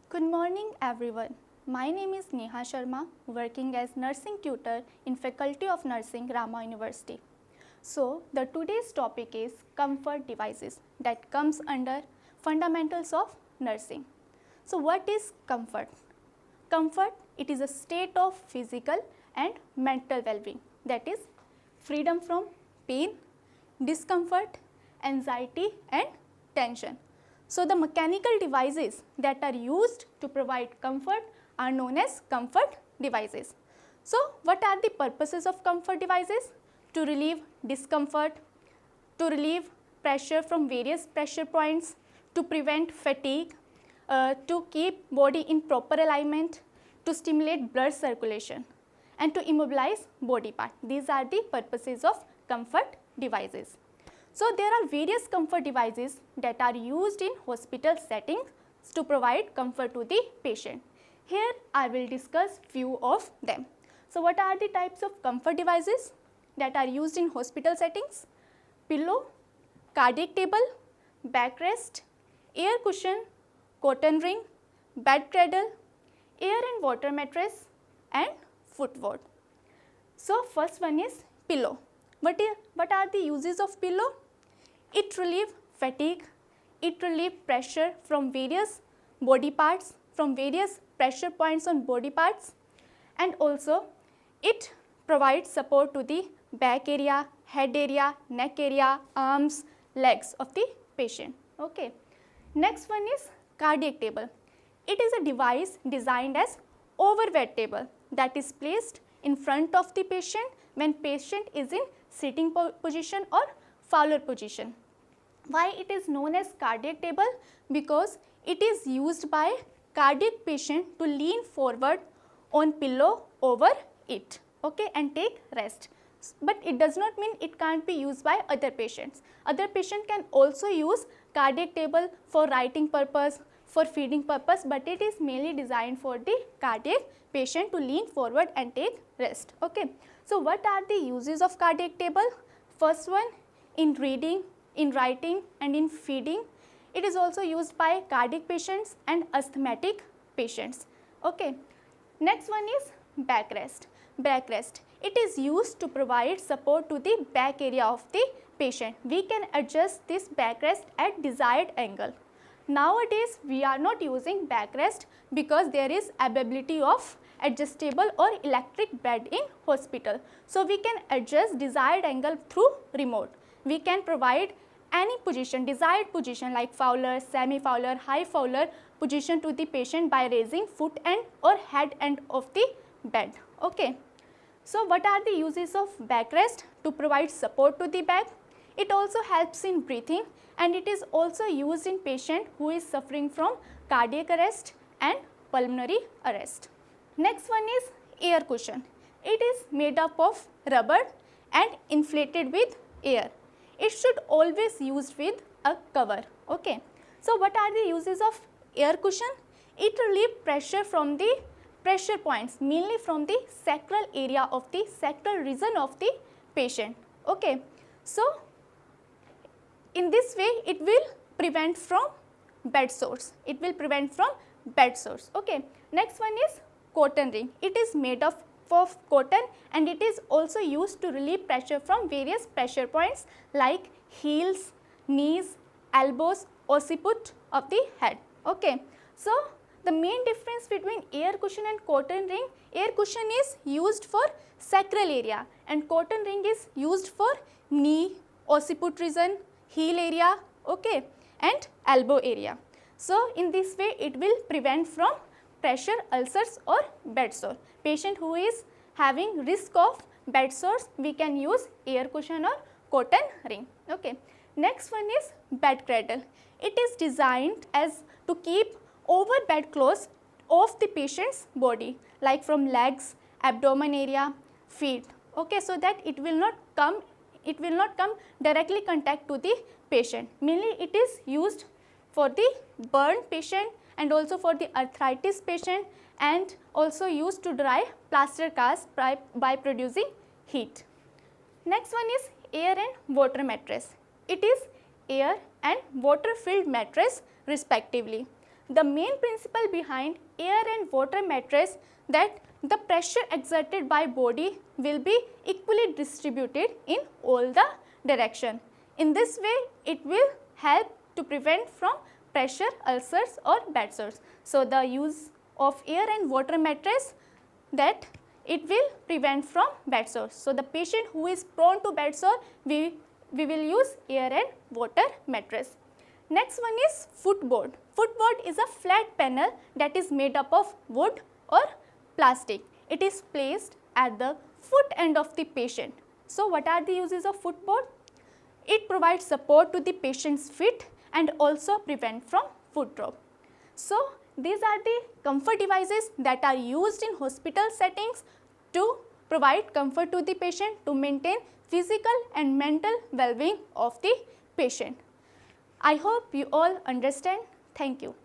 Good morning everyone. My name is Neha Sharma, working as nursing tutor in Faculty of Nursing, Rama University. So, the today's topic is comfort devices that comes under fundamentals of nursing. So, what is comfort? Comfort, it is a state of physical and mental well-being, that is freedom from pain, discomfort, anxiety and tension. So, the mechanical devices that are used to provide comfort are known as comfort devices. So, what are the purposes of comfort devices? To relieve discomfort, to relieve pressure from various pressure points, to prevent fatigue, to keep body in proper alignment, to stimulate blood circulation and to immobilize body part. These are the purposes of comfort devices. So, there are various comfort devices that are used in hospital settings to provide comfort to the patient. Here I will discuss few of them. So, what are the types of comfort devices that are used in hospital settings? Pillow, cardiac table, backrest, air cushion, cotton ring, bed cradle, air and water mattress and footboard. So, first one is pillow. What are the uses of pillow? It relieves fatigue, it relieves pressure from various body parts, from various pressure points on body parts, and also it provides support to the back area, head area, neck area, arms, legs of the patient. Okay. Next one is cardiac table. It is a device designed as overbed table that is placed in front of the patient when patient is in sitting position or Fowler position. Why it is known as cardiac table? Because it is used by cardiac patient to lean forward on pillow over it, okay, and take rest. But it does not mean it can't be used by other patients. Other patient can also use cardiac table for writing purpose, for feeding purpose, but it is mainly designed for the cardiac patient to lean forward and take rest. Okay. So, what are the uses of cardiac table? First one, in reading, in writing and in feeding. It is also used by cardiac patients and asthmatic patients. Okay. Next one is backrest. Backrest. It is used to provide support to the back area of the patient. We can adjust this backrest at desired angle. Nowadays, we are not using backrest because there is availability of adjustable or electric bed in hospital. So, we can adjust desired angle through remote. We can provide any position, desired position like Fowler, semi-Fowler, high Fowler position to the patient by raising foot end or head end of the bed. Okay. So, what are the uses of backrest? To provide support to the back. It also helps in breathing and it is also used in patient who is suffering from cardiac arrest and pulmonary arrest. Next one is air cushion. It is made up of rubber and inflated with air. It should always used with a cover. Okay. So, what are the uses of air cushion? It relieves pressure from the pressure points, mainly from the sacral area of the sacral region of the patient. Okay. So, in this way it will prevent from bed sores. It will prevent from bed sores. Okay. Next one is cotton ring. It is made of cotton and it is also used to relieve pressure from various pressure points like heels, knees, elbows, occiput of the head. Okay. So, the main difference between air cushion and cotton ring, air cushion is used for sacral area and cotton ring is used for knee, occiput region, heel area, okay, and elbow area. So, in this way it will prevent from pressure ulcers or bed sore. Patient who is having risk of bed sores, we can use air cushion or cotton ring. Okay. Next one is bed cradle. It is designed as to keep over bed clothes off the patient's body like from legs, abdomen area, feet. Okay. So, that it will not come directly contact to the patient. Mainly it is used for the burn patient and also for the arthritis patient and also used to dry plaster cast by producing heat. Next one is air and water mattress. It is air and water filled mattress respectively. the main principle behind air and water mattress that the pressure exerted by body will be equally distributed in all the direction. In this way, it will help to prevent from pressure ulcers or bed sores. So, the use of air and water mattress that it will prevent from bed sores. So, the patient who is prone to bed sore, we will use air and water mattress. Next one is footboard. Footboard is a flat panel that is made up of wood or plastic. It is placed at the foot end of the patient. So, what are the uses of footboard? It provides support to the patient's feet and also prevent from foot drop. So, these are the comfort devices that are used in hospital settings to provide comfort to the patient, to maintain physical and mental well-being of the patient. I hope you all understand. Thank you.